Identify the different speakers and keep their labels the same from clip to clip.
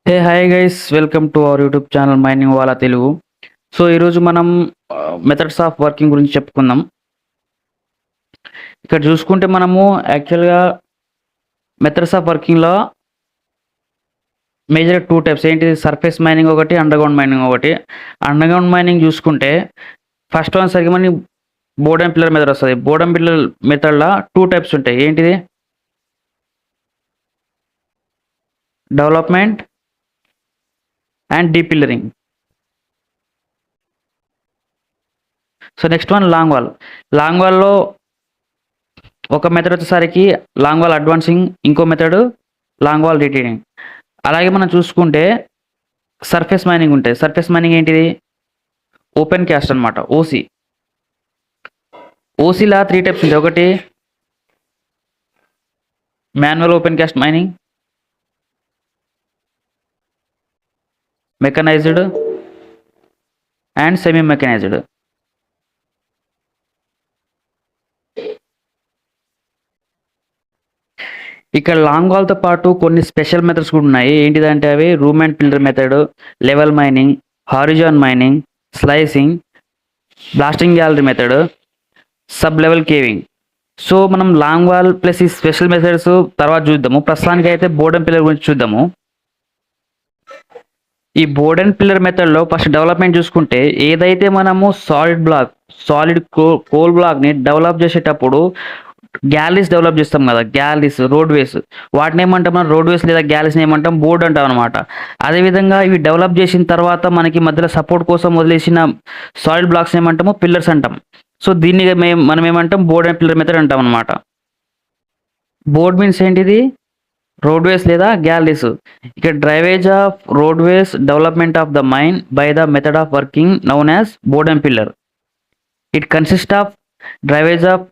Speaker 1: Hey hi guys, welcome to our YouTube channel mining వాళ్ళ Telugu. So ఈరోజు మనం methods of working గురించి చెప్పుకుందాం. ఇక్కడ చూసుకుంటే మనము యాక్చువల్గా మెథడ్స్ ఆఫ్ వర్కింగ్లో మేజర్ టూ టైప్స్ ఏంటిది, సర్ఫేస్ మైనింగ్ ఒకటి, అండర్గ్రౌండ్ మైనింగ్ ఒకటి. అండర్గ్రౌండ్ మైనింగ్ చూసుకుంటే ఫస్ట్ వన్ సరికి మనకి బోర్డ్ అండ్ పిల్లర్ మెథడ్ వస్తుంది. బోర్డ్ అండ్ పిల్లర్ మెథడ్లో టూ టైప్స్ ఉంటాయి. ఏంటిది, development and deep pillaring. So next one long wall. Long వాల్లో ఒక మెథడ్ వచ్చేసరికి లాంగ్ వాల్ అడ్వాన్సింగ్, ఇంకో మెథడ్ లాంగ్ వాల్ రిటైనింగ్. అలాగే మనం చూసుకుంటే సర్ఫేస్ మైనింగ్ ఉంటాయి. సర్ఫేస్ మైనింగ్ ఏంటిది, ఓపెన్ క్యాస్ట్ అనమాట, ఓసీ. ఓసీలా త్రీ టైప్స్ ఉంటాయి. ఒకటి manual open cast mining, mechanized and semi mechanized. ఇక్కడ లాంగ్ వాల్తో పాటు కొన్ని స్పెషల్ మెథడ్స్ కూడా ఉన్నాయి. ఏంటిదంటే అవి room and pillar method, level mining, horizon mining, slicing, blasting gallery method, sub level caving. So మనం లాంగ్ వాల్ ప్లస్ ఈ స్పెషల్ మెథడ్స్ తర్వాత చూద్దాము. ప్రస్తుతానికి అయితే బోర్డ్ అండ్ పిల్లర్ గురించి చూద్దాము. ఈ బోర్డ్ అండ్ పిల్లర్ మెథడ్లో ఫస్ట్ డెవలప్మెంట్ చూసుకుంటే, ఏదైతే మనము సాలిడ్ కోల్ బ్లాక్ని డెవలప్ చేసేటప్పుడు గ్యాలరీస్ డెవలప్ చేస్తాం కదా, గ్యాలరీస్, రోడ్వేస్, వాటిని ఏమంటాం మనం, రోడ్వేస్ లేదా గ్యాలరీస్ని ఏమంటాం, బోర్డ్ అంటాం అనమాట. అదేవిధంగా ఇవి డెవలప్ చేసిన తర్వాత మనకి మధ్యలో సపోర్ట్ కోసం వదిలేసిన సాలిడ్ బ్లాక్స్ ఏమంటాము, పిల్లర్స్ అంటాం. సో దీన్ని మనం ఏమంటాం, బోర్డ్ అండ్ పిల్లర్ మెథడ్ అంటాం అనమాట. బోర్డ్ మీన్స్ ఏంటిది, రోడ్వేస్ లేదా గ్యాలరీస్. ఇక్కడ drivage of roadways, development of the mine by the method of working known as bord and pillar. It consist of drivage of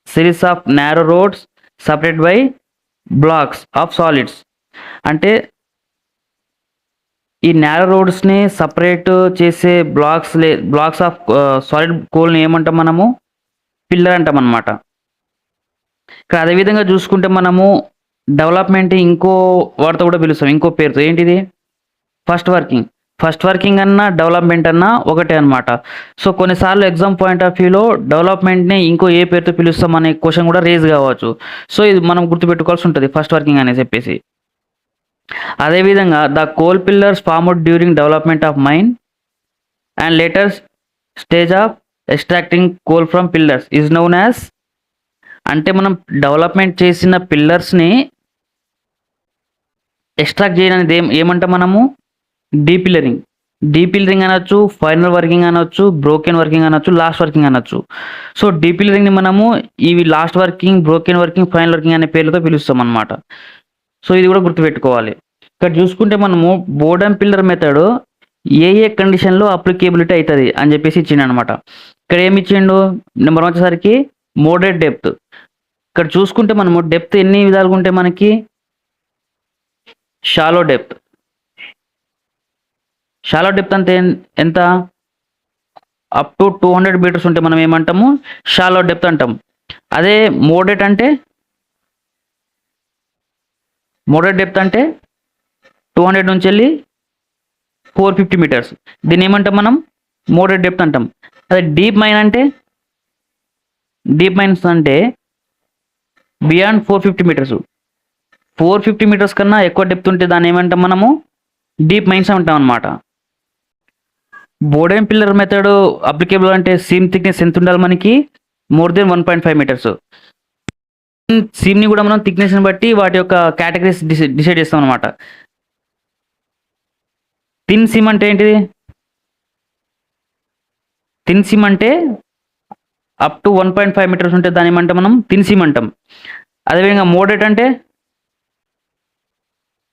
Speaker 1: series of narrow roads separate by blocks of solids. అంటే ఈ narrow రోడ్స్ని separate చేసే blocks of solid కోల్ని ఏమంటాం మనము, pillar అంటాం అనమాట. ఇక్కడ అదేవిధంగా చూసుకుంటే మనము డెవలప్మెంట్ ఇంకో వాటితో కూడా పిలుస్తాం, ఇంకో పేరుతో. ఏంటిది, ఫస్ట్ వర్కింగ్ అన్నా డెవలప్మెంట్ అన్నా ఒకటే అనమాట. సో కొన్నిసార్లు ఎగ్జామ్ పాయింట్ ఆఫ్ వ్యూలో డెవలప్మెంట్ని ఇంకో ఏ పేరుతో పిలుస్తాం అనే క్వశ్చన్ కూడా రేజ్ కావచ్చు. సో ఇది మనం గుర్తుపెట్టుకోవాల్సి ఉంటుంది, ఫస్ట్ వర్కింగ్ అని చెప్పేసి. అదేవిధంగా the coal pillars formed during development of mine and later stage of extracting coal from pillars is known as. అంటే మనం డెవలప్మెంట్ చేసిన పిల్లర్స్ని ఎక్స్ట్రాక్ట్ చేయడానికి ఏమంటాం మనము, డీపిల్లరింగ్. డీపిల్లరింగ్ అనొచ్చు, ఫైనల్ వర్కింగ్ అనొచ్చు, బ్రోకెన్ వర్కింగ్ అనొచ్చు, లాస్ట్ వర్కింగ్ అనొచ్చు. సో డీపిల్లరింగ్ని మనము ఇవి last working, broken working, final working అనే పేర్లతో పిలుస్తాం అనమాట. సో ఇది కూడా గుర్తుపెట్టుకోవాలి. ఇక్కడ చూసుకుంటే మనము బోర్డ్ అండ్ పిల్లర్ మెథడ్ ఏ కండిషన్లో అప్లికేబిలిటీ అవుతుంది అని చెప్పేసి ఇచ్చిండు అనమాట. ఇక్కడ ఏమి ఇచ్చిండు, నెంబర్ 1 వచ్చేసరికి మోడరేట్ డెప్త్. ఇక్కడ చూసుకుంటే మనము డెప్త్ ఎన్ని విధాలుగా ఉంటే మనకి, షాలో డెప్త్ అంటే ఎంత, అప్ టు 200 మీటర్స్ ఉంటే మనం ఏమంటాము, షాలో డెప్త్ అంటాం. అదే మోడరేట్ డెప్త్ అంటే 200 నుంచి వెళ్ళి 450 మీటర్స్, దీన్ని ఏమంటాం మనం, మోడరేట్ డెప్త్ అంటాం. అదే డీప్ మైన్స్ అంటే బియాండ్ 450 మీటర్స్, 450 మీటర్స్ కన్నా ఎక్కువ డెప్త్ ఉంటే దాన్ని ఏమంటాం మనము, డీప్ మైన్స్ అంటాం అనమాట. Board and pillar method applicable అంటే సీమ్ థిక్నెస్ ఎంత ఉండాలి మనకి, మోర్ దెన్ 1.5 మీటర్స్. సీమ్ని కూడా మనం థిక్నెస్ని బట్టి వాటి యొక్క కేటగిరీస్ డిసైడ్ చేస్తాం అనమాట. థిన్ సీమ్ అంటే ఏంటిది, థిన్ సీమ్ అంటే అప్ టు 1.5 మీటర్స్ ఉంటే దాన్ని ఏమంటాం మనం, థిన్ సీమ్ అంటాం. అదేవిధంగా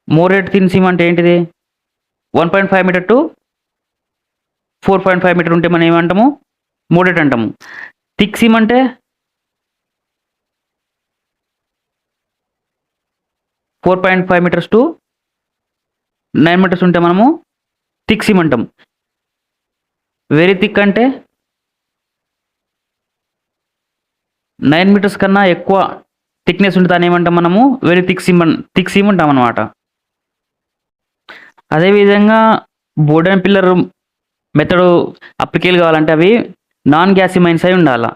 Speaker 1: మోడరేట్ థిన్ సీమ్ అంటే ఏంటిది, 1.5 మీటర్ టు 4.5 మీటర్ ఉంటే మనం ఏమంటాము, మోడరేట్ అంటాము. థిక్ సీమ్ అంటే 4.5 మీటర్స్ టు 9 మీటర్స్ ఉంటే మనము థిక్ సీమ్ అంటాం. వెరీ థిక్ అంటే 9 మీటర్స్ కన్నా ఎక్కువ థిక్నెస్ ఉంటే దాన్ని ఏమంటాం మనము, వెరీ థిక్ సీమ్ అంటాం అనమాట. అదేవిధంగా బోర్డన్ పిల్లర్ మెథడ్ అప్లికేబుల్ కావాలంటే అవి నాన్ గ్యాసీ మైన్స్ అయి ఉండాలి.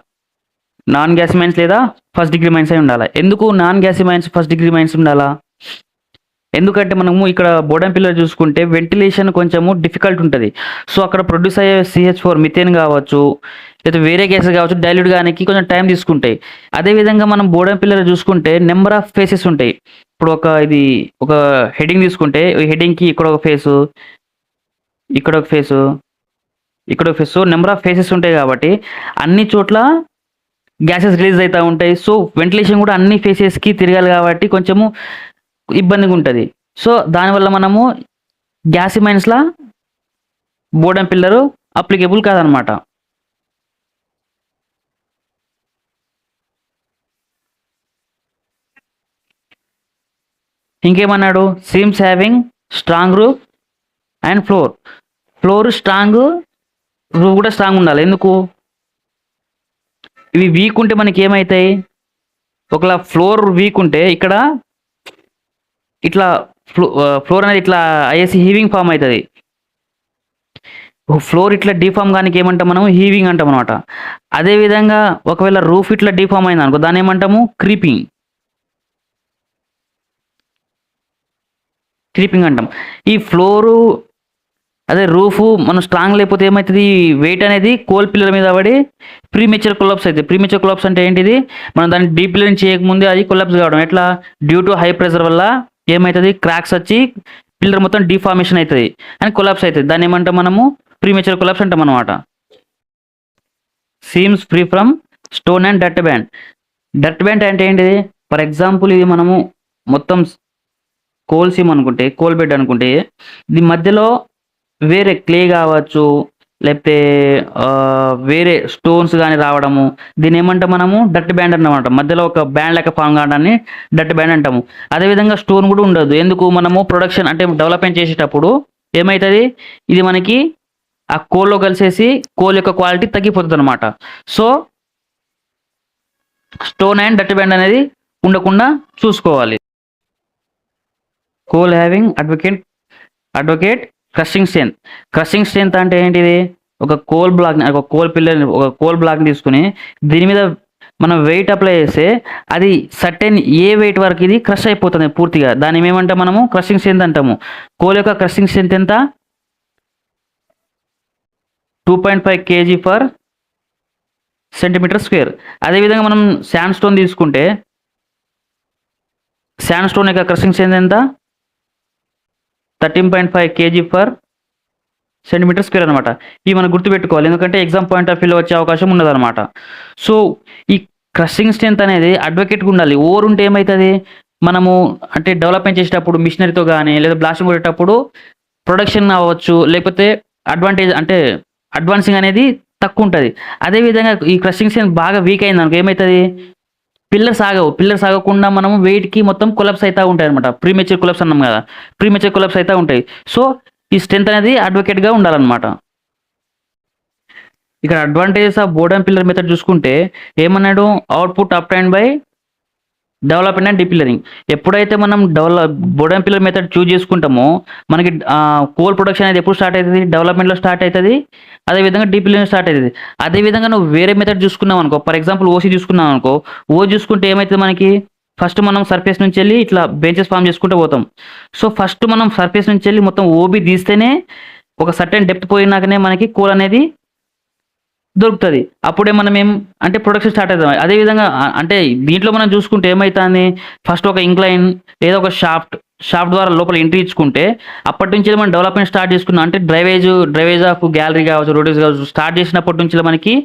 Speaker 1: నాన్ గ్యాసీ మైన్స్ లేదా ఫస్ట్ డిగ్రీ మైన్స్ అయి ఉండాలి. ఎందుకు non gassy mines first degree mines ఉండాలా? ఎందుకంటే మనము ఇక్కడ బోర్డన్ పిల్లర్ చూసుకుంటే వెంటిలేషన్ కొంచెము డిఫికల్ట్ ఉంటుంది. సో అక్కడ ప్రొడ్యూస్ అయ్యే CH4 మిథేన్ కావచ్చు, లేదా వేరే గ్యాసెస్ కావచ్చు, డైల్యూట్ కానికి కొంచెం టైం తీసుకుంటాయి. అదేవిధంగా మనం బోర్డన్ పిల్లర్ చూసుకుంటే నెంబర్ ఆఫ్ ఫేసెస్ ఉంటాయి. ఇప్పుడు ఒక హెడింగ్ తీసుకుంటే ఈ హెడింగ్కి ఇక్కడ ఒక ఫేసు, ఇక్కడ ఒక ఫేసు, ఇక్కడ ఒక face. So number of faces ఉంటాయి కాబట్టి అన్ని చోట్ల గ్యాసెస్ రిలీజ్ అవుతూ ఉంటాయి. సో వెంటిలేషన్ కూడా అన్ని ఫేసెస్కి తిరగాలి కాబట్టి కొంచెము ఇబ్బందిగా ఉంటుంది. సో దానివల్ల మనము గ్యాసీ మైన్స్లా బోర్డన్ పిల్లరు అప్లికేబుల్ కాదనమాట. ఇంకేమన్నాడు? Seams having strong roof and floor strong, roof కూడా స్ట్రాంగ్ ఉండాలి. ఎందుకు? ఇవి వీక్ ఉంటే మనకి ఏమవుతాయి? ఒకవేళ ఫ్లోర్ వీక్ ఉంటే ఇక్కడ ఇట్లా ఫ్లోర్ అనేది ఇట్లా అయ్యేసి హీవింగ్ ఫామ్ అవుతుంది. ఫ్లోర్ ఇట్లా డీఫామ్ కానీ ఏమంటాం మనం? హీవింగ్ అంటాం అనమాట. అదేవిధంగా ఒకవేళ రూఫ్ ఇట్లా డీఫామ్ అయింది అనుకో, దాన్ని ఏమంటాము? క్రీపింగ్ అంటాం. ఈ ఫ్లోరు అదే రూఫ్ మనం స్ట్రాంగ్ లేకపోతే ఏమవుతుంది? వెయిట్ అనేది కోల్ పిల్లర్ మీద పడి ప్రీమెచ్యూర్ కొలాప్స్ అవుతుంది. ప్రీమెచ్యూర్ కొలాప్స్ అంటే ఏంటిది? మనం దాన్ని డీప్ పిల్లరింగ్ చేయకముందే అది కొలాప్స్ కావడం. ఎట్లా? డ్యూ టు హై ప్రెషర్ వల్ల ఏమవుతుంది? క్రాక్స్ వచ్చి పిల్లర్ మొత్తం డిఫార్మేషన్ అవుతుంది అని కొలాప్స్ అవుతుంది. దాన్ని ఏమంటాం మనము? ప్రీమెచ్యూర్ కొలాప్స్ అంటాం అనమాట. Seems free from stone and dirt band. Dirt band అంటే ఏంటిది? ఫర్ ఎగ్జాంపుల్ ఇది మనము మొత్తం కోల్ సీమ్ అనుకుంటే, కోల్ బెడ్ అనుకుంటే, ఇది మధ్యలో వేరే క్లే కావచ్చు, లేకపోతే వేరే స్టోన్స్ కానీ రావడము, దీన్ని ఏమంటాం మనము? డర్ట్ బ్యాండ్ అన్నమాట. మధ్యలో ఒక బ్యాండ్ లెక్క ఫామ్ కావడాన్ని డర్ట్ బ్యాండ్ అంటాము. అదేవిధంగా స్టోన్ కూడా ఉండదు. ఎందుకు? మనము ప్రొడక్షన్ అంటే డెవలప్మెంట్ చేసేటప్పుడు ఏమవుతుంది? ఇది మనకి ఆ కోల్లో కలిసేసి కోల్ యొక్క క్వాలిటీ తగ్గిపోతుంది అనమాట. So stone and dirt band అనేది ఉండకుండా చూసుకోవాలి. Coal having advocate crushing strength అంటే ఏంటిది? ఒక కోల్ బ్లాక్ని తీసుకుని దీని మీద మనం వెయిట్ అప్లై చేస్తే అది సర్టెన్ ఏ వెయిట్ వరకు ఇది క్రష్ అయిపోతుంది పూర్తిగా. దాన్ని ఏమంటాం మనము? క్రషింగ్ స్ట్రెంత్ అంటాము. కోల్ యొక్క క్రషింగ్ స్ట్రెంత్ ఎంత? 2.5 kg/cm². అదేవిధంగా మనం శాండ్ స్టోన్ తీసుకుంటే శాండ్ స్టోన్ యొక్క క్రషింగ్ స్ట్రెంత్ ఎంత? 13.5 kg/cm² అనమాట. ఇవి మనం గుర్తుపెట్టుకోవాలి, ఎందుకంటే ఎగ్జామ్ పాయింట్ ఆఫ్ వ్యూలో వచ్చే అవకాశం ఉండదన్నమాట. సో ఈ క్రషింగ్ స్ట్రెంత్ అనేది అడ్వకేట్గా ఉండాలి. ఓవర్ ఉంటే ఏమవుతుంది? మనము అంటే డెవలప్మెంట్ చేసేటప్పుడు మిషనరీతో కానీ లేదా బ్లాస్టింగ్ కొట్టేటప్పుడు ప్రొడక్షన్ అవ్వచ్చు, లేకపోతే అడ్వాన్సింగ్ అనేది తక్కువ ఉంటుంది. అదేవిధంగా ఈ క్రషింగ్ స్ట్రెంత్ బాగా వీక్ అయింది అనుకో ఏమవుతుంది? పిల్లర్స్ ఆగకుండా మనము వెయిట్కి మొత్తం కొలాప్స్ అవుతూ ఉంటాయి అనమాట. ప్రీమెచ్యూర్ కొలాప్స్ అన్నాం కదా, ప్రీమెచ్యూర్ కొలాప్స్ అవుతూ ఉంటాయి. సో ఈ స్ట్రెంత్ అనేది అడ్వకేట్గా ఉండాలన్నమాట. ఇక్కడ advantages of bord and pillar method చూసుకుంటే ఏమన్నాడు? Output obtained by development and depillaring. ఎప్పుడైతే మనం బోర్డన్ పిల్లర్ మెథడ్ చూజ్ చేసుకుంటామో మనకి కోల్ ప్రొడక్షన్ అనేది ఎప్పుడు స్టార్ట్ అవుతుంది? డెవలప్మెంట్లో స్టార్ట్ అవుతుంది. అదేవిధంగా డిపిల్లరింగ్ స్టార్ట్ అవుతుంది. అదేవిధంగా నువ్వు వేరే మెథడ్ చూసుకున్నావు అనుకో, ఫర్ ఎగ్జాంపుల్ ఓసీ చూసుకున్నావు అనుకో, చూసుకుంటే ఏమవుతుంది మనకి? ఫస్ట్ మనం సర్ఫేస్ నుంచి వెళ్ళి ఇట్లా బెంచెస్ ఫామ్ చేసుకుంటూ పోతాం. సో ఫస్ట్ మనం సర్ఫేస్ నుంచి వెళ్ళి మొత్తం ఓబీ తీస్తేనే ఒక సర్టెన్ డెప్త్ పోయినాకనే మనకి కోల్ అనేది దొరుకుతుంది. అప్పుడే మనం అంటే ప్రొడక్షన్ స్టార్ట్ అవుతాం. అదేవిధంగా అంటే దీంట్లో మనం చూసుకుంటే ఏమవుతుంది? ఫస్ట్ ఒక ఇంక్లైన్ లేదా ఒక షాఫ్ట్ ద్వారా లోపల ఎంట్రీ ఇచ్చుకుంటే అప్పటి నుంచి మనం డెవలప్మెంట్ స్టార్ట్ చేసుకున్నాం. అంటే డ్రైవేజ్ ఆఫ్ గ్యాలరీ కావచ్చు, రోడ్స్ కావచ్చు, స్టార్ట్ చేసినప్పటి నుంచి మనకి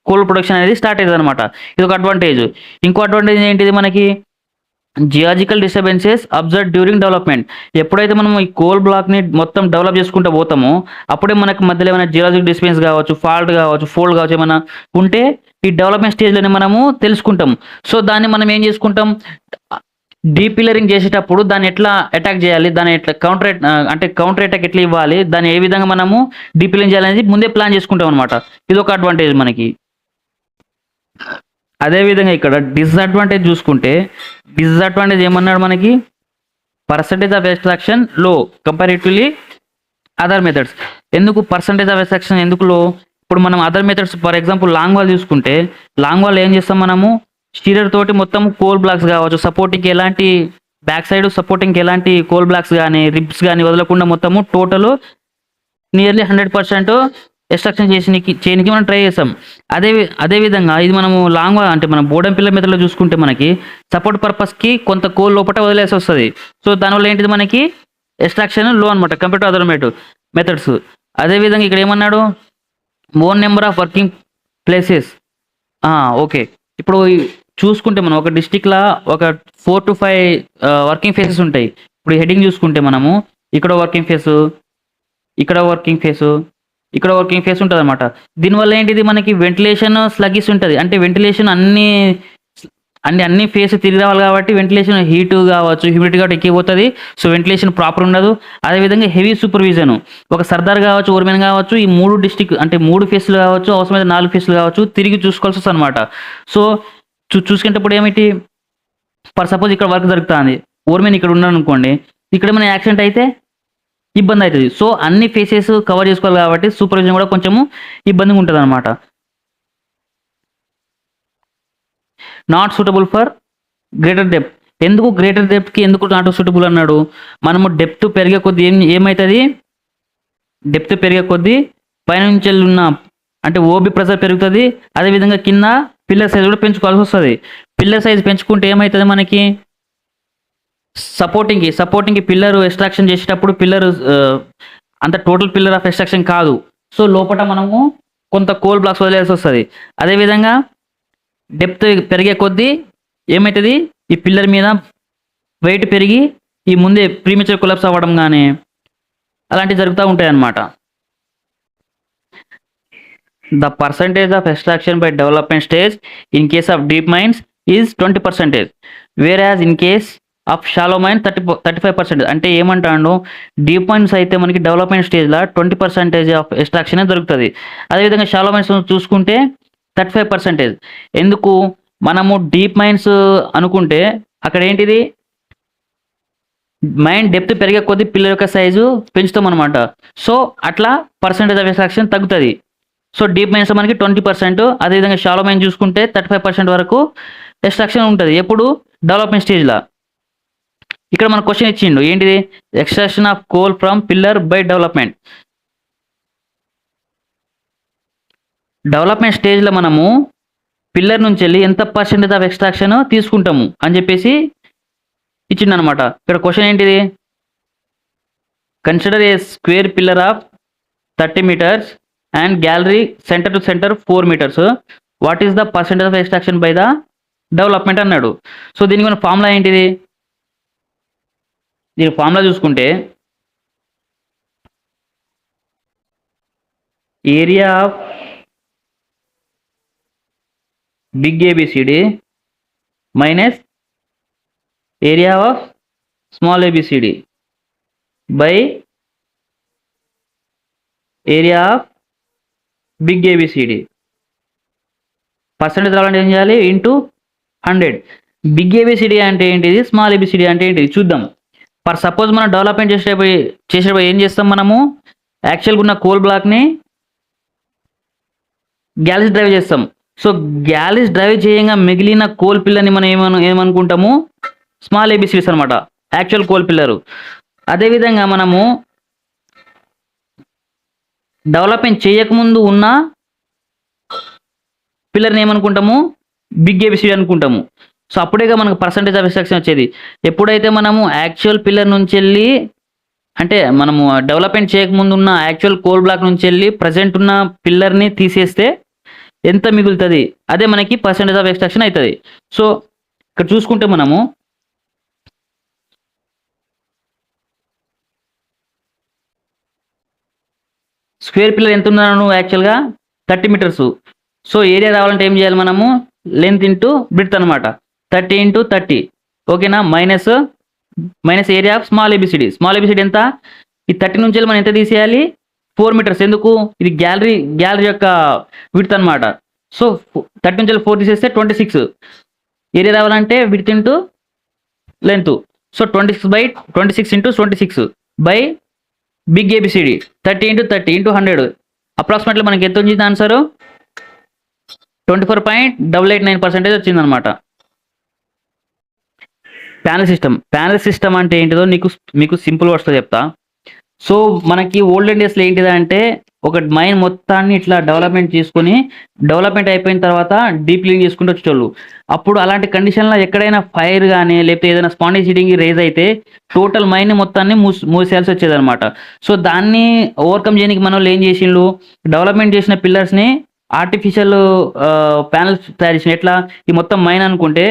Speaker 1: కోల్ ప్రొడక్షన్ అనేది స్టార్ట్ అవుతుంది అనమాట. ఇది ఒక అడ్వాంటేజ్. ఇంకో అడ్వాంటేజ్ ఏంటిది? మనకి geological disturbances observe during development. ఎప్పుడైతే మనం ఈ కోల్ బ్లాక్ని మొత్తం డెవలప్ చేసుకుంటూ పోతామో అప్పుడే మనకి మధ్యలో ఏమైనా జియాలజికల్ డిస్టర్బెన్స్ కావచ్చు, ఫాల్ట్ కావచ్చు, ఫోల్డ్ కావచ్చు, ఏమైనా ఉంటే ఈ డెవలప్మెంట్ స్టేజ్లోనే మనము తెలుసుకుంటాం. సో దాన్ని మనం ఏం చేసుకుంటాం? డీపిల్లరింగ్ చేసేటప్పుడు దాన్ని ఎట్లా అటాక్ చేయాలి, దాన్ని ఎట్లా కౌంటర్ అటాక్ ఎట్లా ఇవ్వాలి, దాన్ని ఏ విధంగా మనము డీపిల్లరింగ్ చేయాలనేది ముందే ప్లాన్ చేసుకుంటాం అనమాట. ఇది ఒక అడ్వాంటేజ్ మనకి. అదేవిధంగా ఇక్కడ డిస్అడ్వాంటేజ్ చూసుకుంటే ఏమన్నాడు మనకి? పర్సంటేజ్ ఆఫ్ ఎక్స్ట్రాక్షన్ లో కంపారిటివ్లీ అదర్ మెథడ్స్ ఎందుకు పర్సంటేజ్ ఆఫ్ ఎక్స్ట్రాక్షన్ ఎందుకు లో? ఇప్పుడు మనం other methods for example long wall చూసుకుంటే, లాంగ్ వాల్ ఏం చేస్తాం మనము, స్టీరర్ తోటి మొత్తం కోల్ బ్లాక్స్ కావచ్చు, సపోర్టింగ్కి ఎలాంటి బ్యాక్ సైడ్ సపోర్టింగ్కి ఎలాంటి కోల్ బ్లాక్స్ కానీ రిబ్స్ కానీ వదలకుండా మొత్తము టోటల్ నియర్లీ 100% ఎక్స్ట్రాక్షన్ చేయడానికి మనం ట్రై చేస్తాం. అదే విధంగా ఇది మనము లాంగ్ వాల్ అంటే మనం బోర్డెన్ పిల్లర్ మెథడ్లో చూసుకుంటే మనకి సపోర్ట్ పర్పస్కి కొంత కోల్ లోపల వదిలేసి వస్తుంది. సో దానివల్ల ఏంటిది మనకి ఎక్స్ట్రాక్షన్ లో అనమాట కంపేర్ టు అదర్ మెథడ్స్. అదేవిధంగా ఇక్కడ ఏమన్నాడు, more number of working places. Okay, ఇప్పుడు చూసుకుంటే మనం ఒక డిస్టిక్లో ఒక 4 to 5 వర్కింగ్ ఫేసెస్ ఉంటాయి. ఇప్పుడు హెడింగ్ చూసుకుంటే మనము ఇక్కడ వర్కింగ్ ఫేసు, ఇక్కడ వర్కింగ్ ఫేసు, ఇక్కడ వర్కింగ్ ఫేస్ ఉంటుంది అనమాట. దీనివల్ల ఏంటిది మనకి వెంటిలేషన్ స్లగిస్ ఉంటుంది. అంటే వెంటిలేషన్ అన్ని ఫేస్ తిరిగి రావాలి కాబట్టి వెంటిలేషన్ హీట్ కావచ్చు, హ్యూమిడిటీ కాబట్టి ఎక్కిపోతుంది. సో వెంటిలేషన్ ప్రాపర్ ఉండదు. అదేవిధంగా హెవీ సూపర్విజన్, ఒక సర్దార్ కావచ్చు, ఓర్మెన్ కావచ్చు, ఈ 3 డిస్టిక్ అంటే 3 ఫేస్లు కావచ్చు, అవసరమైతే 4 ఫేస్లు కావచ్చు, తిరిగి చూసుకోవాల్సి వస్తుంది అనమాట. సో చూసుకునేటప్పుడు ఏమిటి, ఫర్ సపోజ్ ఇక్కడ వర్క్ జరుగుతుంది, ఓర్మెన్ ఇక్కడ ఉన్నాడు అనుకోండి, ఇక్కడ ఏమైనా యాక్సిడెంట్ అయితే ఇబ్బంది అవుతుంది. సో అన్ని ఫేసెస్ కవర్ చేసుకోవాలి కాబట్టి సూపర్విజన్ కూడా కొంచెము ఇబ్బందిగా ఉంటుంది అనమాట. Not suitable for greater depth. ఎందుకు గ్రేటర్ డెప్త్కి ఎందుకు నాట్ సూటబుల్ అన్నాడు, మనము డెప్త్ పెరిగే కొద్దీ ఏమవుతుంది, డెప్త్ పెరిగే కొద్దీ పైనుంచి ఉన్న అంటే ఓబి ప్రెషర్ పెరుగుతుంది. అదేవిధంగా కింద పిల్లర్ సైజ్ కూడా పెంచుకోవాల్సి వస్తుంది. పిల్లర్ సైజ్ పెంచుకుంటే ఏమవుతుంది మనకి, సపోర్టింగ్కి పిల్లర్ ఎక్స్ట్రాక్షన్ చేసేటప్పుడు పిల్లర్ అంత టోటల్ పిల్లర్ ఆఫ్ ఎక్స్ట్రాక్షన్ కాదు. సో లోపల మనము కొంత కోల్ బ్లాక్స్ వదిలేసి వస్తుంది. అదేవిధంగా డెప్త్ పెరిగే కొద్దీ ఏమవుతుంది, ఈ పిల్లర్ మీద వెయిట్ పెరిగి ఈ ముందే ప్రీమెచ్యూర్ కొలాప్స్ అవ్వడం కానీ అలాంటివి జరుగుతూ ఉంటాయి అన్నమాట. The percentage of extraction by development stage in case of deep mines is 20%, where in case of shallow mine 35%. అంటే ఏమంటాడు, డీప్ మైన్స్ అయితే మనకి డెవలప్మెంట్ స్టేజ్లో 20% ఆఫ్ ఎక్స్ట్రాక్షన్ దొరుకుతుంది. అదేవిధంగా షాలో మైన్స్ చూసుకుంటే 35%. ఎందుకు, మనము డీప్ మైన్స్ అనుకుంటే అక్కడ ఏంటిది, మైన్ డెప్త్ పెరిగే కొద్దీ పిల్లర్ యొక్క సైజు పెంచుతాం అనమాట. సో అట్లా పర్సంటేజ్ ఆఫ్ ఎక్స్ట్రాక్షన్ తగ్గుతుంది. సో డీప్ మైన్స్ మనకి 20%, అదేవిధంగా షాలో మైన్ చూసుకుంటే 35% వరకు ఎక్స్ట్రాక్షన్ ఉంటుంది. ఎప్పుడు డెవలప్మెంట్ స్టేజ్లో. ఇక్కడ మన క్వశ్చన్ ఇచ్చిండు ఏంటిది, extraction of coal from pillar by development స్టేజ్లో మనము పిల్లర్ నుంచి వెళ్ళి ఎంత పర్సెంటేజ్ ఆఫ్ ఎక్స్ట్రాక్షన్ తీసుకుంటాము అని చెప్పేసి ఇచ్చిండు అనమాట. ఇక్కడ క్వశ్చన్ ఏంటిది, consider a square pillar of 30 meters and gallery centre to centre 4 meters. What is the percentage of extraction by the development అన్నాడు. సో దీనికి మన ఫార్ములా ఏంటిది, దీని ఫార్ములా చూసుకుంటే area of big A B C D minus area of small A B C D by area of big A B C D. Percentage రావాలంటే ఏం చేయాలి, into 100. Big A B C D అంటే ఏంటిది, స్మాల్ ఏబిసిడి అంటే ఏంటిది చూద్దాం. ఫర్ సపోజ్ మనం డెవలప్మెంట్ చేసేటప్పుడు ఏం చేస్తాం, మనము యాక్చువల్గా ఉన్న కోల్ బ్లాక్ని గ్యాలిస్ డ్రైవ్ చేస్తాం. సో గ్యాలిస్ డ్రైవ్ చేయంగా మిగిలిన కోల్ పిల్లర్ని మనం ఏమనుకుంటాము, స్మాల్ ఏబిసిడీస్ అనమాట, యాక్చువల్ కోల్ పిల్లరు. అదేవిధంగా మనము డెవలప్మెంట్ చేయకముందు ఉన్న పిల్లర్ని ఏమనుకుంటాము, బిగ్ ఏబిసిడి అనుకుంటాము. సో అప్పుడేగా మనకు పర్సంటేజ్ ఆఫ్ ఎక్స్ట్రాక్షన్ వచ్చేది. ఎప్పుడైతే మనము యాక్చువల్ పిల్లర్ నుంచి వెళ్ళి అంటే మనము డెవలప్మెంట్ చేయకముందు ఉన్న యాక్చువల్ కోల్ బ్లాక్ నుంచి వెళ్ళి ప్రజెంట్ ఉన్న పిల్లర్ని తీసేస్తే ఎంత మిగులుతుంది, అదే మనకి పర్సంటేజ్ ఆఫ్ ఎక్స్ట్రాక్షన్ అవుతుంది. సో ఇక్కడ చూసుకుంటే మనము స్క్వేర్ పిల్లర్ ఎంత ఉన్నాను యాక్చువల్గా 30 meters. సో ఏరియా రావాలంటే ఏం చేయాలి మనము, లెంత్ ఇంటూ బ్రిడ్త్ అనమాట, 30 into 30. ఓకేనా, minus area of small A B C D. Small A B C D ఎంత, ఈ 30 నుంచి మనం ఎంత తీసేయాలి, 4 meters. ఎందుకు, ఇది గ్యాలరీ యొక్క విడ్త్ అనమాట. సో 30 నుంచి 4 తీసేస్తే 26. ఏరియా రావాలంటే width into length. So 26 into 26 by big A B C D 30 × 30 × 100 approximately మనకి ఎంత వచ్చింది ఆన్సర్ 24.889% వచ్చిందనమాట. ప్యానల్ సిస్టమ్ అంటే ఏంటిదో మీకు సింపుల్ వర్డ్స్లో చెప్తా. సో మనకి ఓల్డెన్ డేస్లో ఏంటిది అంటే ఒక మైన్ మొత్తాన్ని ఇట్లా డెవలప్మెంట్ అయిపోయిన తర్వాత డీప్ క్లీన్ చేసుకుంటూ వచ్చేటోళ్ళు. అప్పుడు అలాంటి కండిషన్లో ఎక్కడైనా ఫైర్ కానీ లేకపోతే ఏదైనా స్పాండేజ్ హీటింగ్ రేజ్ అయితే టోటల్ మైన్ మొత్తాన్ని మూసేయాల్సి వచ్చేదన్నమాట. సో దాన్ని ఓవర్కమ్ చేయడానికి మన వాళ్ళు ఏం చేసిండ్రు, డెవలప్మెంట్ చేసిన పిల్లర్స్ని ఆర్టిఫిషియల్ ప్యానల్స్ తయారు చేసిన. ఎట్లా ఈ మొత్తం మైన్ అనుకుంటే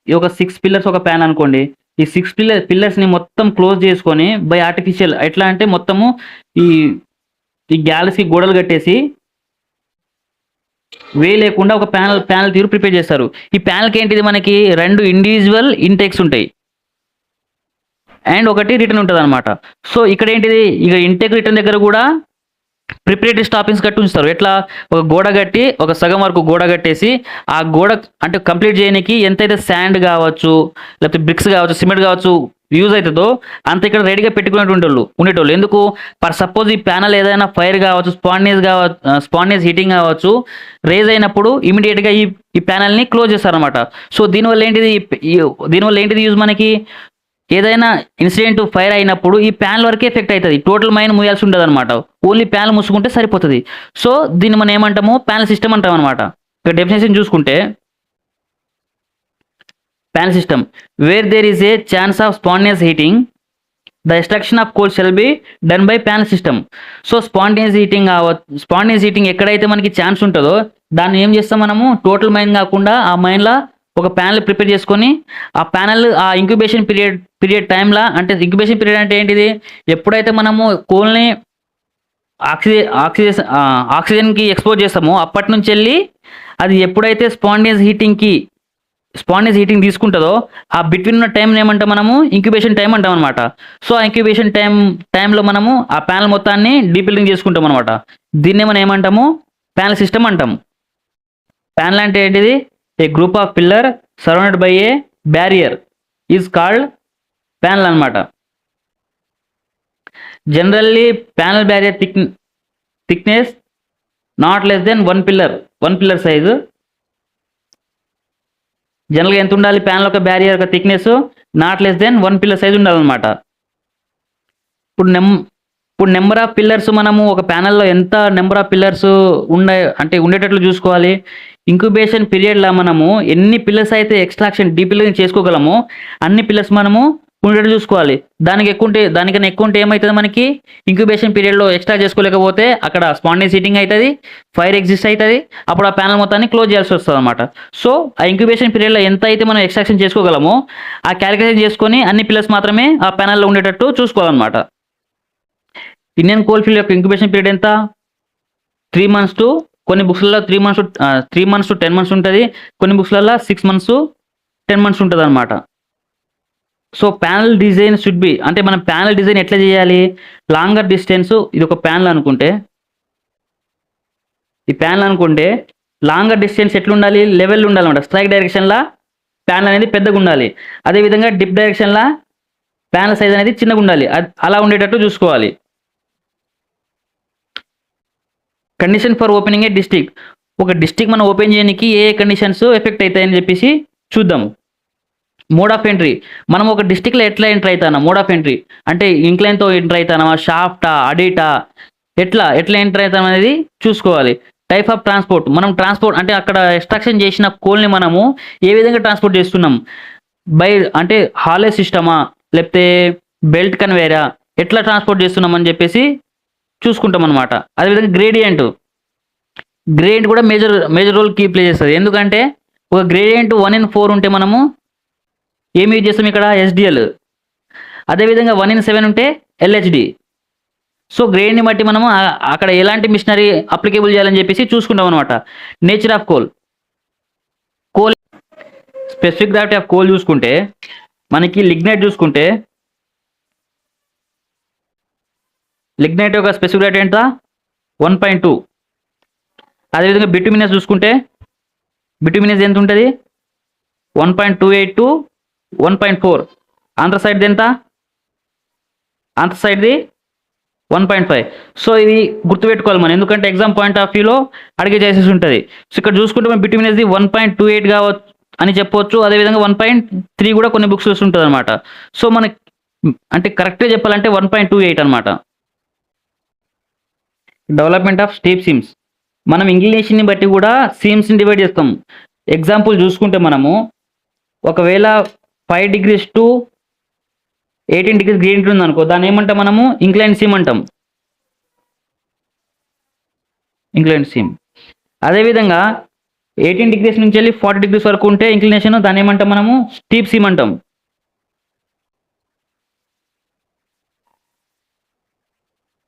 Speaker 1: ఈ ఒక 6 పిల్లర్స్ ఒక ప్యాన్ అనుకోండి. ఈ 6 పిల్లర్స్ని మొత్తం క్లోజ్ చేసుకొని బై ఆర్టిఫిషియల్ ఎట్లా అంటే మొత్తము ఈ ఈ గ్యాలరీకి గోడలు కట్టేసి లేకుండా ఒక ప్యానల్ తీరు ప్రిపేర్ చేస్తారు. ఈ ప్యానల్కి ఏంటిది మనకి 2 ఇండివిజువల్ ఇంటెక్స్ ఉంటాయి అండ్ ఒకటి రిటర్న్ ఉంటుంది అనమాట. సో ఇక్కడ ఏంటిది ఇక ఇంటెక్ రిటర్న్ దగ్గర కూడా ప్రిపరేటరీ స్టాపింగ్స్ కట్టి ఉంచుతారు. ఎట్లా ఒక గోడ కట్టి ఒక సగం వరకు గోడ కట్టేసి ఆ గోడ అంటే కంప్లీట్ చేయడానికి ఎంతైతే శాండ్ కావచ్చు లేకపోతే బ్రిక్స్ కావచ్చు సిమెంట్ కావచ్చు యూజ్ అవుతుందో అంత ఇక్కడ రెడీగా ఉండేటోళ్ళు. ఎందుకు సపోజ్ ఈ ప్యానల్ ఏదైనా ఫైర్ కావచ్చు స్పాండేజ్ హీటింగ్ కావచ్చు రేజ్ అయినప్పుడు ఇమీడియట్గా ఈ ప్యానల్ని క్లోజ్ చేస్తారనమాట. సో దీనివల్ల ఏంటిది యూజ్ మనకి ఏదైనా ఇన్సిడెంట్ ఫైర్ అయినప్పుడు ఈ ప్యానల్ వరకే ఎఫెక్ట్ అవుతుంది, టోటల్ మైన్ మూయాల్సి ఉంటుంది అనమాట. ఓన్లీ ప్యానల్ మూసుకుంటే సరిపోతుంది. సో దీన్ని మనం ఏమంటాము ప్యానల్ సిస్టమ్ అంటాం అనమాట. ఇక్కడ డెఫినేషన్ చూసుకుంటే panel system where there is a chance of spontaneous heating the extraction of coal shall be done by panel system. So spontaneous heating ఎక్కడైతే మనకి ఛాన్స్ ఉంటుందో దాన్ని ఏం చేస్తాం మనము టోటల్ మైన్ కాకుండా ఆ మైన్లో ఒక ప్యానల్ ప్రిపేర్ చేసుకొని ఆ ప్యానల్ ఆ ఇంక్యుబేషన్ పీరియడ్ టైంలో అంటే ఇంక్యుబేషన్ పీరియడ్ అంటే ఏంటిది ఎప్పుడైతే మనము కోల్ని ఆక్సిజన్కి ఎక్స్పోజ్ చేస్తామో అప్పటి నుంచి వెళ్ళి అది ఎప్పుడైతే స్పాంటేనియస్ హీటింగ్ తీసుకుంటుందో ఆ బిట్వీన్ ఉన్న టైం ఏమంటాం మనము ఇంక్యుబేషన్ టైం అంటాం అనమాట. సో ఆ ఇంక్యుబేషన్ టైంలో మనము ఆ ప్యానల్ మొత్తాన్ని డీపిల్లింగ్ చేసుకుంటాం అనమాట. దీన్నే మనం ఏమంటాము ప్యానల్ సిస్టమ్ అంటాము. ప్యానల్ అంటే ఏంటిది a group of pillar surrounded by a barrier is called panel అనమాట. Generally panel barrier thickness not less than 1 pillar size. జనరల్గా ఎంత ఉండాలి ప్యానల్ ఒక బ్యారియర్ యొక్క thickness not less than 1 pillar size ఉండాలన్నమాట. ఇప్పుడు నెంబర్ ఆఫ్ పిల్లర్స్ మనము ఒక ప్యానల్లో ఎంత నెంబర్ ఆఫ్ పిల్లర్స్ ఉండేటట్లు చూసుకోవాలి. ఇంక్యుబేషన్ పీరియడ్లో మనము ఎన్ని పిల్లర్స్ అయితే ఎక్స్ట్రాక్షన్ డీపిల్లింగ్ చేసుకోగలమో అన్ని పిల్లర్స్ మనము ఉండేటట్టు చూసుకోవాలి. దానికన్నా ఎక్కువ ఉంటే ఏమవుతుంది మనకి ఇంక్యుబేషన్ పీరియడ్లో ఎక్స్ట్రా చేసుకోలేకపోతే అక్కడ స్పాంటేనియస్ హీటింగ్ అవుతుంది, ఫైర్ ఎగ్జిస్ట్ అవుతుంది, అప్పుడు ఆ ప్యానల్ మొత్తాన్ని క్లోజ్ చేయాల్సి వస్తుంది అనమాట. సో ఆ ఇంక్యుబేషన్ పీరియడ్లో ఎంత అయితే మనం ఎక్స్ట్రాక్షన్ చేసుకోగలమో ఆ క్యాలిక్యులేషన్ చేసుకొని అన్ని పిల్లర్స్ మాత్రమే ఆ ప్యానల్లో ఉండేటట్టు చూసుకోవాలన్నమాట. ఇండియన్ కోల్ ఫీల్డ్ యొక్క ఇంక్యుబేషన్ పీరియడ్ ఎంత 3 months టు కొన్ని బుక్స్లలో 3 months టు 10 months ఉంటుంది, కొన్ని బుక్స్లలో 6 months టు 10 months ఉంటుంది అనమాట. So panel design should be అంటే మనం ప్యానల్ డిజైన్ ఎట్లా చేయాలి లాంగర్ డిస్టెన్స్ ఇది ఒక ప్యానల్ అనుకుంటే లాంగర్ డిస్టెన్స్ ఎట్లా ఉండాలి లెవెల్ ఉండాలన్నమాట. స్ట్రైక్ డైరెక్షన్లో ప్యానల్ అనేది పెద్దగా ఉండాలి, అదేవిధంగా డిప్ డైరెక్షన్లో ప్యానల్ సైజ్ అనేది చిన్నగా ఉండాలి. అలా ఉండేటట్టు చూసుకోవాలి. Condition for opening A district ఒక డిస్ట్రిక్ట్ మనం ఓపెన్ చేయడానికి ఏ కండిషన్స్ ఎఫెక్ట్ అవుతాయని చెప్పేసి చూద్దాం. మోడ్ ఆఫ్ ఎంట్రీ మనం ఒక డిస్ట్రిక్ట్లో ఎట్లా ఎంటర్ అవుతానా మోడ్ ఆఫ్ ఎంట్రీ అంటే ఇంక్లైన్తో ఎంటర్ అవుతానా షాఫ్టా అడిటా ఎట్లా ఎంటర్ అవుతాం అనేది చూసుకోవాలి. టైప్ ఆఫ్ ట్రాన్స్పోర్ట్ మనం ట్రాన్స్పోర్ట్ అంటే అక్కడ ఎక్స్ట్రాక్షన్ చేసిన కోల్ని మనము ఏ విధంగా ట్రాన్స్పోర్ట్ చేస్తున్నాం అంటే హాలే సిస్టమా లేకపోతే బెల్ట్ కన్వేరా ఎట్లా ట్రాన్స్పోర్ట్ చేస్తున్నాం అని చెప్పేసి చూసుకుంటాం అనమాట. అదేవిధంగా గ్రేడియంట్ కూడా మేజర్ రోల్ ప్లే చేస్తుంది. ఎందుకంటే ఒక గ్రేడియంట్ 1/4 ఉంటే మనము ఏమి యూజ్ చేస్తాం ఇక్కడ ఎస్డిఎల్, అదేవిధంగా 1/7 ఉంటే ఎల్హెచ్డి. సో గ్రేడ్ని బట్టి మనము అక్కడ ఎలాంటి మిషనరీ అప్లికేబుల్ చేయాలని చెప్పేసి చూసుకుంటాం అనమాట. Nature of coal specific gravity of coal చూసుకుంటే మనకి లిగ్నైట్ చూసుకుంటే లిగ్నైట్ యొక్క స్పెసిఫిక్ గ్రావిటీ ఎంత 1.2. అదేవిధంగా బిటుమినస్ చూసుకుంటే బిటుమినస్ ఎంత ఉంటుంది 1.28 to 1.4. ఆంధ్ర సైడ్ది ఎంత ఆంధ్ర సైడ్ది 1.5. సో ఇది గుర్తుపెట్టుకోవాలి మనం, ఎందుకంటే ఎగ్జామ్ పాయింట్ ఆఫ్ వ్యూలో అడిగే ఛాన్సెస్ ఉంటుంది. సో ఇక్కడ చూసుకుంటే మనం బిట్వీన్ ఇది 1.28 కావచ్చు అని చెప్పొచ్చు. అదేవిధంగా 1.3 కూడా కొన్ని బుక్స్ ఉంటుంది అనమాట. సో మనకి అంటే కరెక్ట్గా చెప్పాలంటే 1.28 అనమాట. డెవలప్మెంట్ ఆఫ్ స్టీప్ సిమ్స్, మనం ఇంక్లినేషన్ని బట్టి కూడా సిమ్స్ని డివైడ్ చేస్తాం. ఎగ్జాంపుల్ చూసుకుంటే మనము ఒకవేళ 5 degrees టు 18 degrees గ్రేడియంట్ ఉంది అనుకో, దాన్ని ఏమంటాం మనము ఇంక్లైన్ సిమ్ అంటాం, ఇంక్లైన్ సిమ్. అదేవిధంగా 18 degrees నుంచి వెళ్ళి 40 degrees వరకు ఉంటే ఇంక్లినేషన్, దాన్ని ఏమంటాం మనము స్టీప్ సిమ్ అంటాం.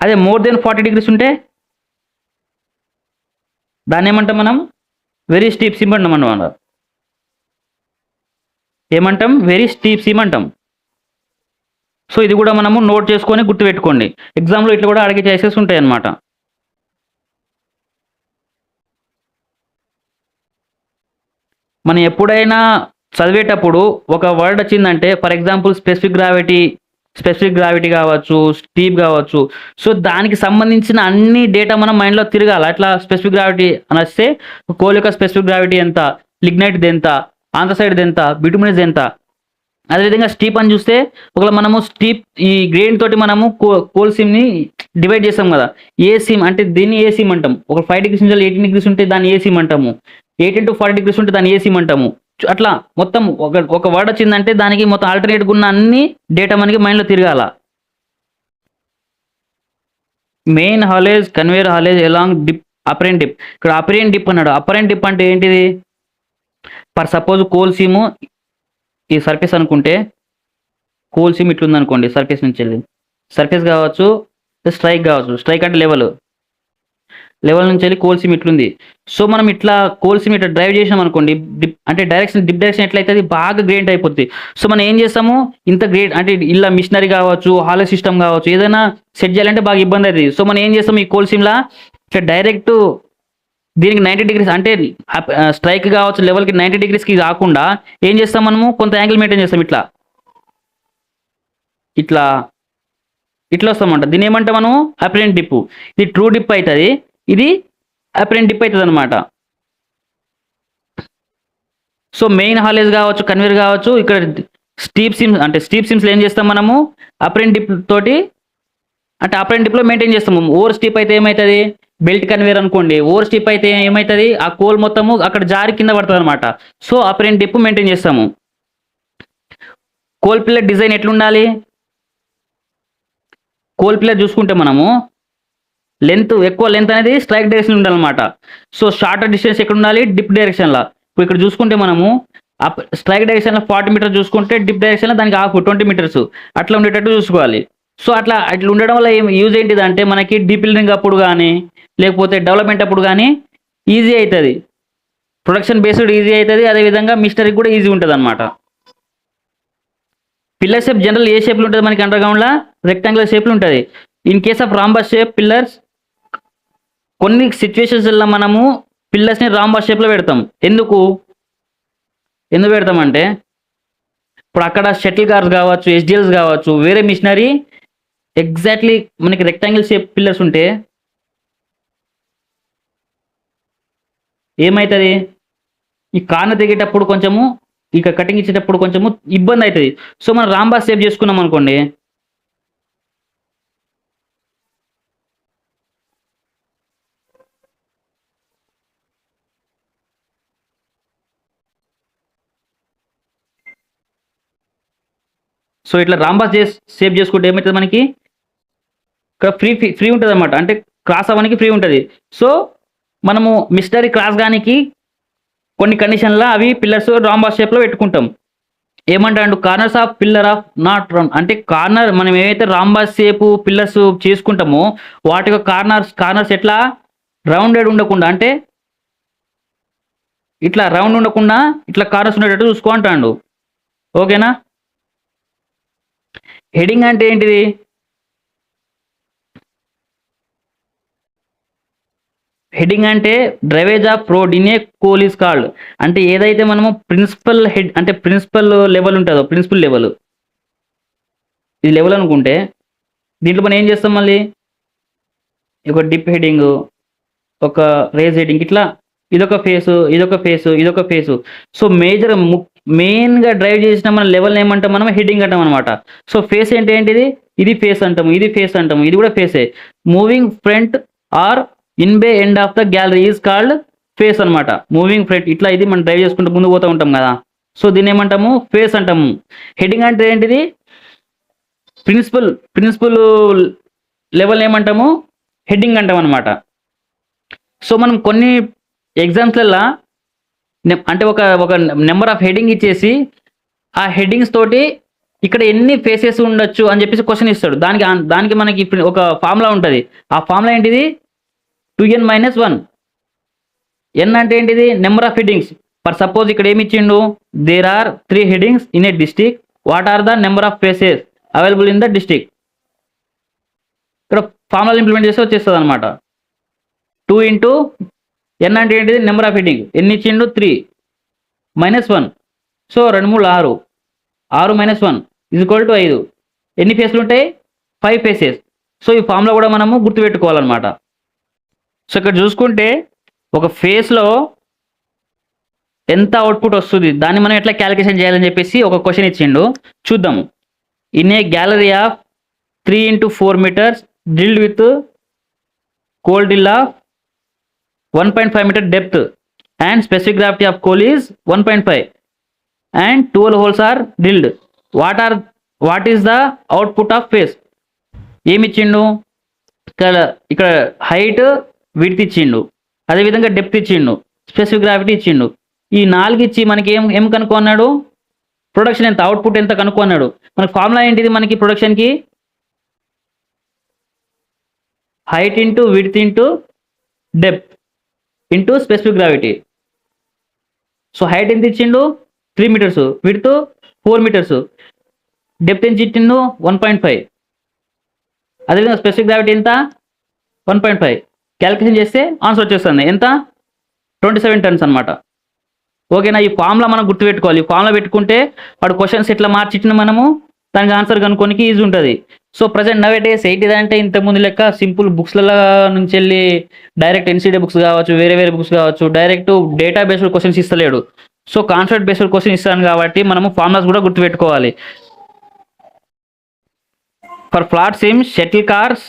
Speaker 1: అదే మోర్ దెన్ 40 degrees ఉంటే దాన్ని ఏమంటాం మనం వెరీ స్టీప్ సిమ్ అంటాం అన్నమాట. ఏమంటాం వెరీ స్టీప్ సిమ్ అంటాం. సో ఇది కూడా మనము నోట్ చేసుకొని గుర్తుపెట్టుకోండి, ఎగ్జామ్లో ఇట్లా కూడా అడిగే ఛాన్సెస్ ఉంటాయి అన్నమాట. మనం ఎప్పుడైనా చదివేటప్పుడు ఒక వర్డ్ వచ్చిందంటే, ఫర్ ఎగ్జాంపుల్ స్పెసిఫిక్ గ్రావిటీ కావచ్చు, స్టీప్ కావచ్చు, సో దానికి సంబంధించిన అన్ని డేటా మనం మైండ్లో తిరగాలి. అట్లా స్పెసిఫిక్ గ్రావిటీ అని వస్తే కోల్ యొక్క స్పెసిఫిక్ గ్రావిటీ ఎంత, లిగ్నైట్ది ఎంత, ఆంథ్రసైడ్ది ఎంత, బిటుమినస్ ఎంత. అదేవిధంగా స్టీప్ అని చూస్తే ఒకవేళ మనము స్టీప్ ఈ గ్రేడ్ తోటి మనము కోల్ సిమ్ని డివైడ్ చేస్తాం కదా, ఏ సిమ్ అంటే దీన్ని ఏ సిమ్ అంటాం. ఒక 5 degrees నుంచి 18 degrees ఉంటే దాన్ని ఏ సిమ్ అంటాము, 18 to 40 degrees ఉంటే దాన్ని ఏ సిమ్ అంటాము. అట్లా మొత్తం ఒక వర్డ్ వచ్చిందంటే దానికి మొత్తం ఆల్టర్నేట్గా ఉన్న అన్ని డేటా మనకి మైండ్లో తిరగాల. Main haulage, conveyor haulage, along dip, apparent dip. ఇక్కడ అపరెంట్ డిప్ అన్నాడు. అపరెంట్ డిప్ అంటే ఏంటిది? ఫర్ సపోజ్ కోల్ సిమ్ ఈ సర్ఫేస్ అనుకుంటే, కోల్ సిమ్ ఇట్లుంది అనుకోండి, సర్ఫేస్ నుంచి వెళ్ళి సర్ఫేస్ కావచ్చు, స్ట్రైక్ కావచ్చు. స్ట్రైక్ అంటే లెవెల్ నుంచి వెళ్ళి కోల్ సిమ్ ఇట్లుంది. సో మనం ఇట్లా కోల్ సిమ్ ఇట్లా డ్రైవ్ చేసినాం అనుకోండి, డిప్ అంటే డిప్ డైరెక్షన్ ఎట్లయితే అది బాగా గ్రేడ్ అయిపోతుంది. సో మనం ఏం చేస్తాము, ఇంత గ్రేడ్ అంటే ఇలా మిషనరీ కావచ్చు, హాలో సిస్టమ్ కావచ్చు, ఏదైనా సెట్ చేయాలంటే బాగా ఇబ్బంది అవుతుంది. సో మనం ఏం చేస్తాం, ఈ కోల్ సిమ్లా ఇట్లా డైరెక్ట్ దీనికి 90 degrees అంటే స్ట్రైక్ కావచ్చు లెవెల్కి 90 degreesకి కాకుండా ఏం చేస్తాం మనము, కొంత యాంగిల్ మెయింటైన్ చేస్తాం. ఇట్లా ఇట్లా ఇట్లా వస్తామంట. దీన్ని ఏమంటే మనం అపరెంట్ డిప్. ఇది ట్రూ డిప్ అవుతుంది, ఇది అపరెంట్ డిప్ అవుతుంది అనమాట. సో మెయిన్ హాలేజ్ కావచ్చు, కన్వేర్ కావచ్చు, ఇక్కడ స్టీప్ సిమ్స్లో ఏం చేస్తాం మనము అపరెంట్ డిప్ తోటి, అంటే అపరెంట్ డిప్లో మెయింటైన్ చేస్తాము. ఓవర్ స్టీప్ అయితే ఏమవుతుంది, బెల్ట్ కన్వేర్ అనుకోండి, ఓవర్ స్టీప్ అయితే ఏమవుతుంది, ఆ కోల్ మొత్తము అక్కడ జారి కింద పడుతుంది అనమాట. సో అపరెంట్ డిప్ మెయింటైన్ చేస్తాము. కోల్ పిల్లర్ డిజైన్ ఎట్లుండాలి, కోల్ పిల్లర్ చూసుకుంటే మనము ఎక్కువ లెంత్ అనేది స్ట్రైక్ డైరెక్షన్ ఉండాలన్నమాట. సో షార్టర్ డిస్టెన్స్ ఎక్కడ ఉండాలి, డిప్ డైరెక్షన్లో. ఇప్పుడు ఇక్కడ చూసుకుంటే మనము స్ట్రైక్ డైరెక్షన్లో 40 meters చూసుకుంటే, డిప్ డైరెక్షన్లో దానికి 20 meters అట్లా ఉండేటట్టు చూసుకోవాలి. సో అట్లా ఉండడం వల్ల యూజ్ ఏంటిది అంటే, మనకి డీపిల్లింగ్ అప్పుడు కానీ లేకపోతే డెవలప్మెంట్ అప్పుడు కానీ ఈజీ అవుతుంది, ప్రొడక్షన్ బేస్డ్ ఈజీ అవుతుంది. అదేవిధంగా మిషనరీకి కూడా ఈజీ ఉంటుంది అనమాట. పిల్లర్ షేప్ జనరల్ ఏ షేప్లో ఉంటుంది మనకి, అండర్గ్రౌండ్లో రెక్టాంగులర్ షేప్లో ఉంటుంది. In case of rhombus shape pillars, కొన్ని సిచ్యువేషన్స్లో మనము పిల్లర్స్ని రాంబస్ షేప్లో పెడతాం. ఎందుకు పెడతామంటే, ఇప్పుడు అక్కడ షటిల్ కార్స్ కావచ్చు, ఎస్డిఎల్స్ కావచ్చు, వేరే మిషనరీ ఎగ్జాక్ట్లీ మనకి రెక్టాంగిల్ షేప్ పిల్లర్స్ ఉంటే ఏమవుతుంది, ఈ కార్నర్ తెగేటప్పుడు కొంచెము, ఇక కటింగ్ ఇచ్చేటప్పుడు కొంచెము ఇబ్బంది అవుతుంది. సో మనం రాంబాస్ షేప్ చేసుకున్నాం అనుకోండి, సో ఇట్లా రాంబాస్ షేప్ చేసుకుంటే ఏమవుతుంది, మనకి ఇక్కడ ఫ్రీ ఉంటుంది అనమాట, అంటే క్రాస్ అవ్వడానికి ఫ్రీ ఉంటుంది. సో మనము మిషనరీ క్రాస్ గానికి కొన్ని కండిషన్లో అవి పిల్లర్స్ రాంబాస్ షేప్లో పెట్టుకుంటాం. ఏమంటాడు, corners of pillar of not round, అంటే మనం ఏవైతే రాంబాస్ షేప్ పిల్లర్స్ చేసుకుంటామో వాటి యొక్క కార్నర్స్ ఎట్లా రౌండెడ్ ఉండకుండా, అంటే ఇట్లా రౌండ్ ఉండకుండా ఇట్లా కార్నర్స్ ఉండేటట్టు చూసుకో అంటాడు. ఓకేనా. హెడింగ్ అంటే ఏంటిది, హెడింగ్ అంటే drivage of road in a coal is called. అంటే ఏదైతే మనము ప్రిన్సిపల్ హెడ్ అంటే ప్రిన్సిపల్ లెవెల్ ఉంటుందో, ప్రిన్సిపల్ లెవెల్ ఇది లెవెల్ అనుకుంటే, దీంట్లో మనం ఏం చేస్తాం, మళ్ళీ ఒక డిప్ హెడింగ్, ఒక రేజ్ హెడింగ్, ఇట్లా ఇదొక ఫేసు, ఇదొక ఫేసు, ఇదొక ఫేసు. సో మెయిన్గా డ్రైవ్ చేసిన మన లెవెల్ ఏమంటాం మనం, హెడింగ్ అంటాం అనమాట. సో ఫేస్ అంటే ఏంటిది, ఇది ఫేస్ అంటాము, ఇది ఫేస్ అంటాము, ఇది కూడా ఫేసే. Moving front or in bay end of the gallery is called face అనమాట. మూవింగ్ ఫ్రంట్ ఇట్లా ఇది మనం డ్రైవ్ చేసుకుంటూ ముందు పోతూ ఉంటాం కదా, సో దీన్ని ఏమంటాము, ఫేస్ అంటాము. హెడింగ్ అంటే ఏంటిది, ప్రిన్సిపల్ లెవెల్ ఏమంటాము, హెడ్డింగ్ అంటాం అనమాట. సో మనం కొన్ని ఎగ్జామ్స్లల్లో అంటే ఒక ఒక నెంబర్ ఆఫ్ హెడ్డింగ్ ఇచ్చేసి ఆ హెడ్డింగ్స్ తోటి ఇక్కడ ఎన్ని ఫేసెస్ ఉండొచ్చు అని చెప్పేసి క్వశ్చన్ ఇస్తాడు. దానికి మనకి ఇప్పుడు ఒక ఫార్ములా ఉంటుంది. ఆ ఫార్ములా ఏంటిది, 2n-1. ఎన్ అంటే ఏంటిది, number of headings. For suppose ఇక్కడ ఏమి ఇచ్చిండు, there are 3 headings in a district, what are the number of phases available in the district. ఇక్కడ ఫార్ములా ఇంప్లిమెంట్ చేస్తే వచ్చేస్తుంది అనమాట. 2 ఇంటూ ఎన్ అంటే ఏంటిది, నెంబర్ ఆఫ్ హెడ్డింగ్. ఎన్ని ఇచ్చిండు, 3 -1. సో 2 3 6, 6 - 1 = 5. ఎన్ని ఫేస్లు ఉంటాయి, 5 ఫేసెస్. సో ఈ ఫార్ములా కూడా మనము గుర్తుపెట్టుకోవాలన్నమాట. సో ఇక్కడ చూసుకుంటే ఒక ఫేస్లో ఎంత అవుట్పుట్ వస్తుంది, దాన్ని మనం ఎట్లా క్యాలిక్యులేషన్ చేయాలని చెప్పేసి ఒక క్వశ్చన్ ఇచ్చిండు, చూద్దాము. In a gallery of 3 × 4 meters drilled with coal drill of 1.5 meter depth and specific gravity of coal is 1.5 and 12 holes are drilled. What is the output of phase? ఏమి ఇచ్చిండు, ఇక్కడ హైట్ విడ్త్ ఇచ్చిండు, అదేవిధంగా depth ఇచ్చిండు, specific gravity ఇచ్చిండు. ఈ 4 ఇచ్చి మనకి ఏం కనుక్కున్నాడు, ప్రొడక్షన్ ఎంత, అవుట్పుట్ ఎంత కనుక్కున్నాడు. మనకి ఫార్ములా ఏంటిది, మనకి ప్రొడక్షన్కి height into width into depth into specific gravity. So height ఎంత ఇచ్చిండు, 3 meters, విడ్త్ 4 meters, డెప్త్ ఎంత ఇచ్చిండు, 1.5. అదేవిధంగా స్పెసిఫిక్ గ్రావిటీ ఎంత, 1.5. క్యాలిక్యులేషన్ చేస్తే ఆన్సర్ వచ్చేస్తుంది ఎంత, 27 tons అనమాట. ఓకేనా, ఈ ఫార్ములా మనం గుర్తుపెట్టుకోవాలి. ఈ ఫార్ములా పెట్టుకుంటే వాడు క్వశ్చన్స్ ఎట్లా మార్చిచ్చిన మనము దానికి ఆన్సర్ కనుక్కోనికి ఈజీ ఉంటుంది. సో ప్రజెంట్ నవ్ డేస్ ఏంటిదంటే ఇంతకుముందు లెక్క సింపుల్ బుక్స్లలో నుంచి వెళ్ళి డైరెక్ట్ ఎన్సీడీ బుక్స్ కావచ్చు, వేరే బుక్స్ కావచ్చు, డైరెక్ట్ డేటా బేస్డ్ క్వశ్చన్స్ ఇస్తలేడు. సో కాన్సెప్ట్ బేస్డ్ క్వశ్చన్ ఇస్తాను కాబట్టి మనము ఫార్ములాస్ కూడా గుర్తుపెట్టుకోవాలి. For flat seams, shuttle cars,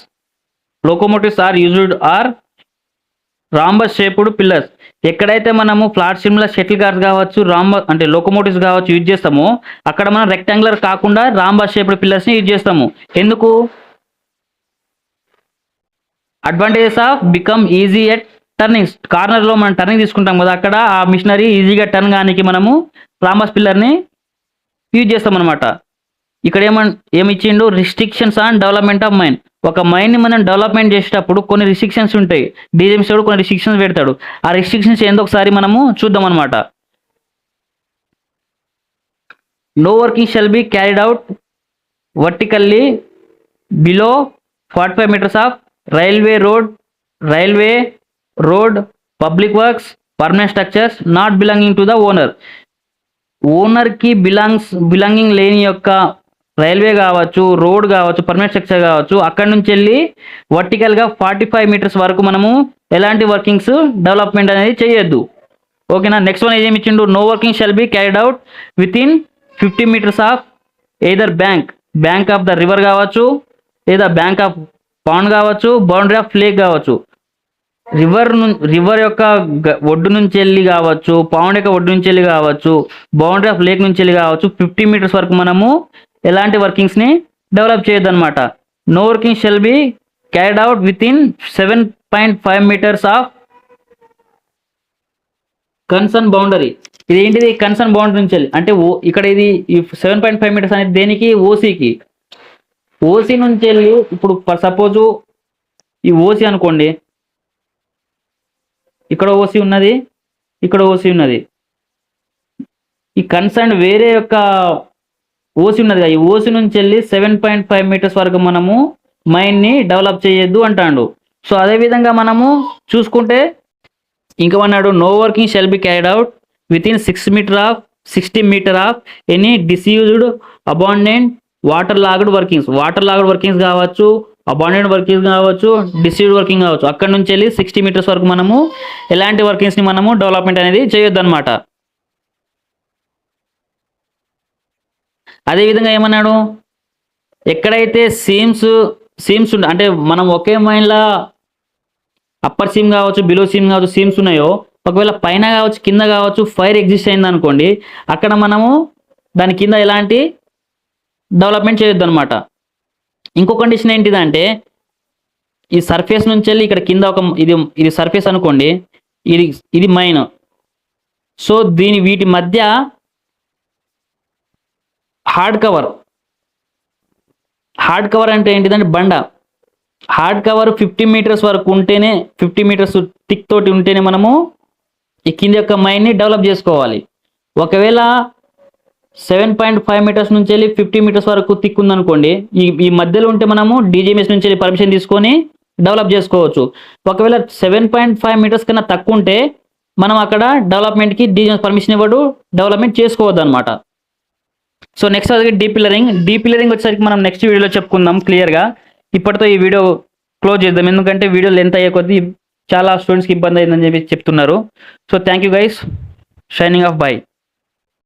Speaker 1: locomotives are used or rhombus shaped pillars. ఎక్కడైతే మనము ఫ్లాట్ సిమ్లో షటిల్ కార్స్ కావచ్చు, అంటే లోకోమోటివ్స్ కావచ్చు యూజ్ చేస్తామో అక్కడ మనం రెక్టాంగులర్ కాకుండా రాంబస్ షేప్డ్ పిల్లర్స్ని యూజ్ చేస్తాము. ఎందుకు, advantages of become easy at turnings. కార్నర్లో మనం టర్నింగ్ తీసుకుంటాం కదా, అక్కడ ఆ మిషనరీ ఈజీగా టర్న్ కానికి మనము రాంబస్ పిల్లర్ని యూజ్ చేస్తాం అనమాట. ఇక్కడ ఏమిచ్చిండు, restrictions on development of mine. ఒక మైన్ని మనం డెవలప్మెంట్ చేసేటప్పుడు కొన్ని రిస్ట్రిక్షన్స్ ఉంటాయి, డీజీఎంసీ కూడా కొన్ని రిస్ట్రిక్షన్స్ పెడతాడు. ఆ రిస్ట్రిక్షన్స్ ఏందో ఒకసారి మనము చూద్దాం అనమాట. No working shall be carried out vertically below 45 meters of railway road, public works, permanent structures not belonging to the ఓనర్కి బిలాంగింగ్ లేని యొక్క రైల్వే కావచ్చు, రోడ్ కావచ్చు, పర్మనెంట్ స్ట్రక్చర్ కావచ్చు, అక్కడి నుంచి వెళ్ళి వర్టికల్గా 45 meters వరకు మనము ఎలాంటి వర్కింగ్స్ డెవలప్మెంట్ అనేది చేయొద్దు. ఓకేనా, నెక్స్ట్ వన్ ఏమి ఇచ్చిండు, no working shall be carried out within 50 meters of either bank of the river కావచ్చు, లేదా బ్యాంక్ ఆఫ్ పాండ్ కావచ్చు, బౌండరీ ఆఫ్ లేక్ కావచ్చు. రివర్ యొక్క ఒడ్డు నుంచి వెళ్ళి కావచ్చు, పౌండ్ యొక్క ఒడ్డు నుంచి వెళ్ళి కావచ్చు, బౌండరీ ఆఫ్ లేక్ నుంచి వెళ్ళి కావచ్చు, 50 meters వరకు మనము ఎలాంటి వర్కింగ్స్ని డెవలప్ చేయొద్దు అనమాట. No working shall be carried out within 7.5 meters of concern boundary. ఇది ఏంటిది, కన్సర్న్ బౌండరీ నుంచి వెళ్ళి అంటే ఇక్కడ ఇది 7.5 meters అనేది దేనికి, ఓసీ నుంచి వెళ్ళి. ఇప్పుడు సపోజు ఈ ఓసీ అనుకోండి, ఇక్కడ ఓసీ ఉన్నది, ఇక్కడ ఓసీ ఉన్నది, ఈ కన్సర్న్ వేరే యొక్క ఓసీ ఉన్నది కదా, ఈ ఓసీ నుంచి వెళ్ళి 7.5 meters వరకు మనము మైన్ని డెవలప్ చేయొద్దు అంటాడు. సో అదేవిధంగా మనము చూసుకుంటే ఇంకా అన్నాడు, no working shall be carried out within 60 meter of any disused abandoned water logged workings కావచ్చు, అబాండెడ్ వర్కింగ్ కావచ్చు, డిస్ట్రిబ్యూట్ వర్కింగ్ కావచ్చు, అక్కడ నుంచి వెళ్ళి 60 మీటర్స్ వరకు మనము ఎలాంటి వర్కింగ్స్ని మనము డెవలప్మెంట్ అనేది చేయొద్దు అనమాట. అదేవిధంగా ఏమన్నాడు, ఎక్కడైతే సీమ్స్ అంటే మనం ఒకే మైన్లా అప్పర్ సీమ్ కావచ్చు, బిలో సీమ్ కావచ్చు, సీమ్స్ ఉన్నాయో, ఒకవేళ పైన కావచ్చు, కింద కావచ్చు, ఫైర్ ఎగ్జిస్ట్ అయింది అనుకోండి, అక్కడ మనము దాని కింద ఎలాంటి డెవలప్మెంట్ చేయొద్దు అనమాట. ఇంకో కండిషన్ ఏంటిదంటే, ఈ సర్ఫేస్ నుంచి వెళ్ళి ఇక్కడ కింద ఒక ఇది సర్ఫేస్ అనుకోండి, ఇది మైన్. సో వీటి మధ్య హార్డ్ కవర్ అంటే ఏంటిదంటే బండ. హార్డ్ కవర్ 50 మీటర్స్ వరకు ఉంటేనే, 50 మీటర్స్ థిక్ తోటి ఉంటేనే మనము ఈ కింద యొక్క మైన్ని డెవలప్ చేసుకోవాలి. ఒకవేళ 7.5 మీటర్స్ నుంచి వెళ్ళి 50 మీటర్స్ వరకు థిక్ ఉందనుకోండి, ఈ మధ్యలో ఉంటే మనము డీజీఎంఎస్ నుంచి వెళ్ళి పర్మిషన్ తీసుకొని డెవలప్ చేసుకోవచ్చు. ఒకవేళ 7.5 మీటర్స్ కన్నా తక్కువ ఉంటే మనం అక్కడ డెవలప్మెంట్కి డీజీఎంఎస్ పర్మిషన్ ఇవ్వడు, డెవలప్మెంట్ చేసుకోవద్దు అనమాట. సో నెక్స్ట్ అది డీప్ పిల్లరింగ్ వచ్చేసరికి మనం నెక్స్ట్ వీడియోలో చెప్పుకుందాం క్లియర్గా. ఇప్పటితో ఈ వీడియో క్లోజ్ చేద్దాం, ఎందుకంటే వీడియో లెంత్ అయ్యే కొద్దీ చాలా స్టూడెంట్స్కి ఇబ్బంది అయిందని చెప్పి చెప్తున్నారు. So thank you guys, shining of by.